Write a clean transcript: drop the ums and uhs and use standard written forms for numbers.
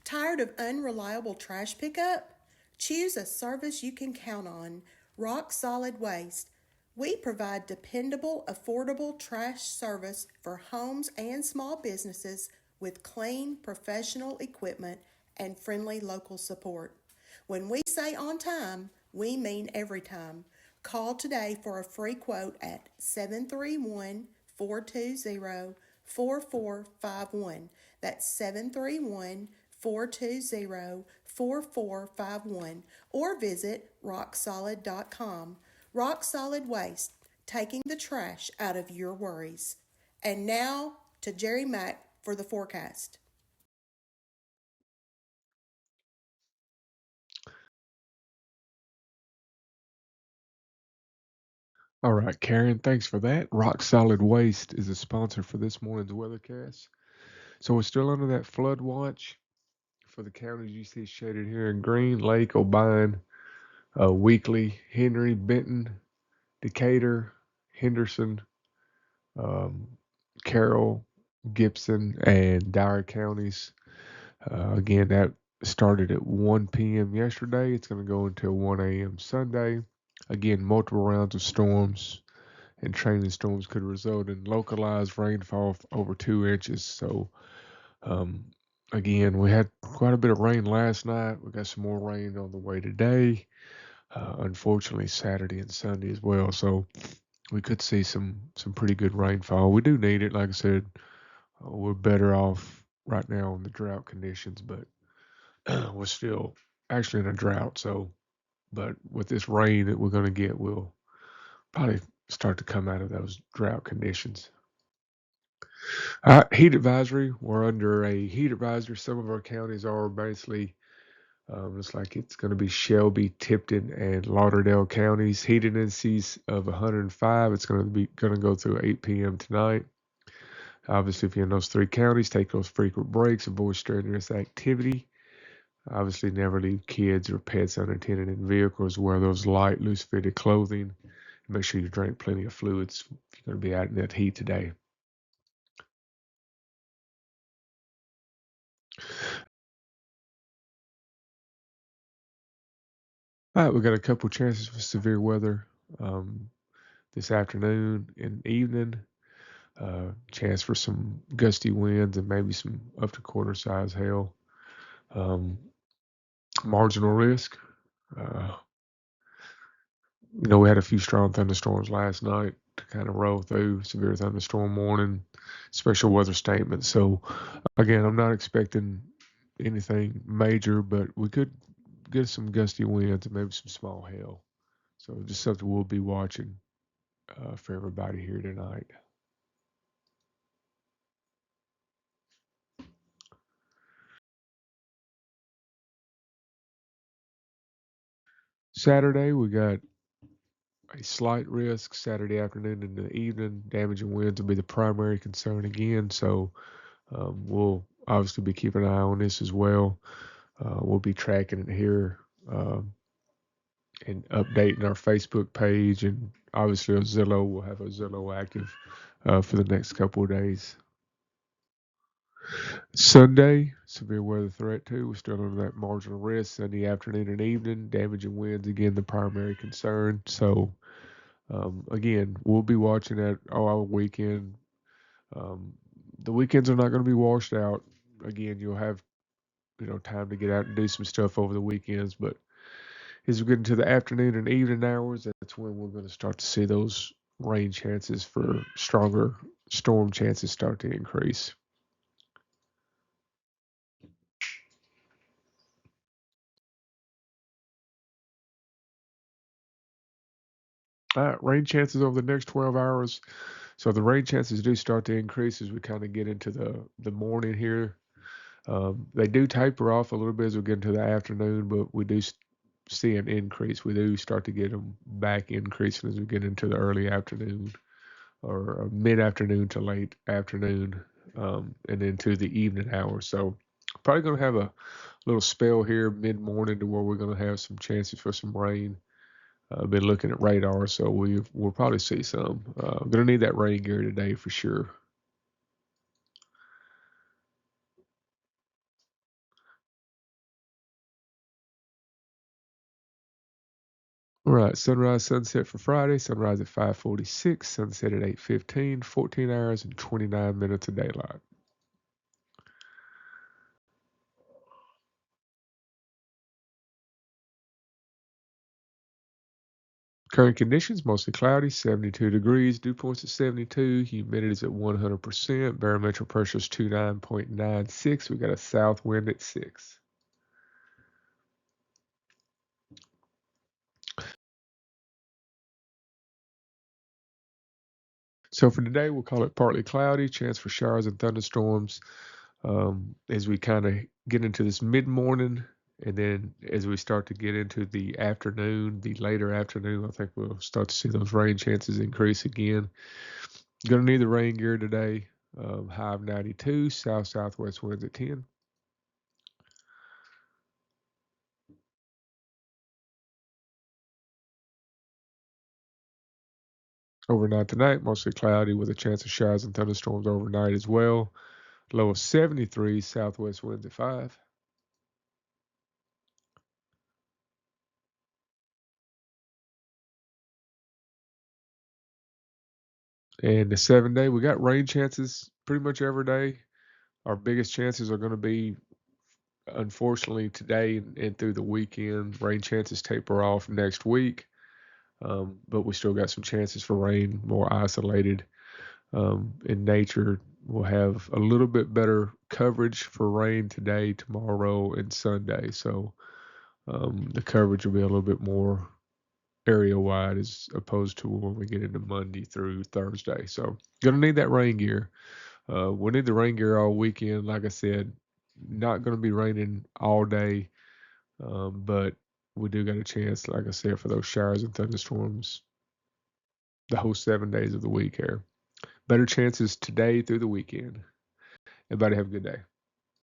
Tired of unreliable trash pickup? Choose a service you can count on. Rock Solid Waste. We provide dependable, affordable trash service for homes and small businesses with clean, professional equipment and friendly local support. When we say on time, we mean every time. Call today for a free quote at 731-420-4451. That's 731-420-4451, or visit rocksolid.com. Rock Solid Waste, taking the trash out of your worries. And now to Jerry Mack for the forecast. All right, Karen, thanks for that. Rock Solid Waste is a sponsor for this morning's weathercast. So we're still under that flood watch for the counties you see shaded here in green: Lake, Obion, Weakley, Henry, Benton, Decatur, Henderson, um, Carroll, Gibson, and Dyer counties. Again, that started at 1 p.m. yesterday. It's going to go until 1 a.m. Sunday. Again, multiple rounds of storms and training storms could result in localized rainfall of over 2 inches. So, um, again, we had quite a bit of rain last night. We got some more rain on the way today. Unfortunately, Saturday and Sunday as well. So we could see some pretty good rainfall. We do need it. Like I said, we're better off right now in the drought conditions, but we're still actually in a drought. So, but with this rain that we're going to get, we'll probably start to come out of those drought conditions. Heat advisory. We're under a heat advisory. Some of our counties are basically, looks like it's going to be Shelby, Tipton, and Lauderdale counties. Heat indices of 105. It's going to go through 8 p.m. tonight. Obviously, if you're in those three counties, take those frequent breaks, avoid strenuous activity. Obviously, never leave kids or pets unattended in vehicles. Wear those light, loose-fitted clothing. Make sure you drink plenty of fluids if you're going to be out in that heat today. All right, we got a couple chances for severe weather um, this afternoon and evening. Chance for some gusty winds and maybe some up to quarter size hail. Um, Marginal risk. Uh, we had a few strong thunderstorms last night to kind of roll through. Severe thunderstorm warning, special weather statement. So, again, I'm not expecting anything major, but we could get some gusty winds and maybe some small hail. So, just something we'll be watching for everybody here tonight. Saturday, we got a slight risk Saturday afternoon and the evening. Damaging winds will be the primary concern again. So, we'll obviously be keeping an eye on this as well. We'll be tracking it here um, and updating our Facebook page, and obviously a Zillow. We'll have a Zillow active for the next couple of days. Sunday, severe weather threat too. We're still under that marginal risk. Sunday afternoon and evening, damaging winds again the primary concern. So again, we'll be watching that all weekend. Um, the weekends are not going to be washed out. Again, you'll have time to get out and do some stuff over the weekends. But as we get into the afternoon and evening hours, that's when we're going to start to see those rain chances for stronger storm chances start to increase. Rain chances over the next 12 hours. So the rain chances do start to increase as we kind of get into the morning here. They do taper off a little bit as we get into the afternoon, but we do see an increase. We do start to get them back increasing as we get into the early afternoon or mid afternoon to late afternoon, and into the evening hours. So probably going to have a little spell here mid morning to where we're going to have some chances for some rain. I've been looking at radar, so we'll probably see some. I'm going to need that rain gear today for sure. All right, sunrise, sunset for Friday. Sunrise at 5:46, sunset at 8:15, 14 hours and 29 minutes of daylight. Current conditions mostly cloudy, 72 degrees, dew points at 72, humidity is at 100%, barometric pressure is 29.96. We got a south wind at 6. So for today, we'll call it partly cloudy, chance for showers and thunderstorms as we kind of get into this mid morning. And then as we start to get into the afternoon, the later afternoon, I think we'll start to see those rain chances increase again. Going to need the rain gear today. High of 92, south-southwest winds at 10. Overnight tonight, mostly cloudy with a chance of showers and thunderstorms overnight as well. Low of 73, southwest winds at 5. And the 7 day, we got rain chances pretty much every day. Our biggest chances are going to be, unfortunately, today and through the weekend. Rain chances taper off next week, but we still got some chances for rain, more isolated in nature. We'll have a little bit better coverage for rain today, tomorrow, and Sunday. So the coverage will be a little bit more area wide as opposed to when we get into Monday through Thursday. So gonna need that rain gear. We'll need the rain gear all weekend. Like I said, not gonna be raining all day, but we do got a chance, like I said, for those showers and thunderstorms the whole 7 days of the week here. Better chances today through the weekend. Everybody have a good day.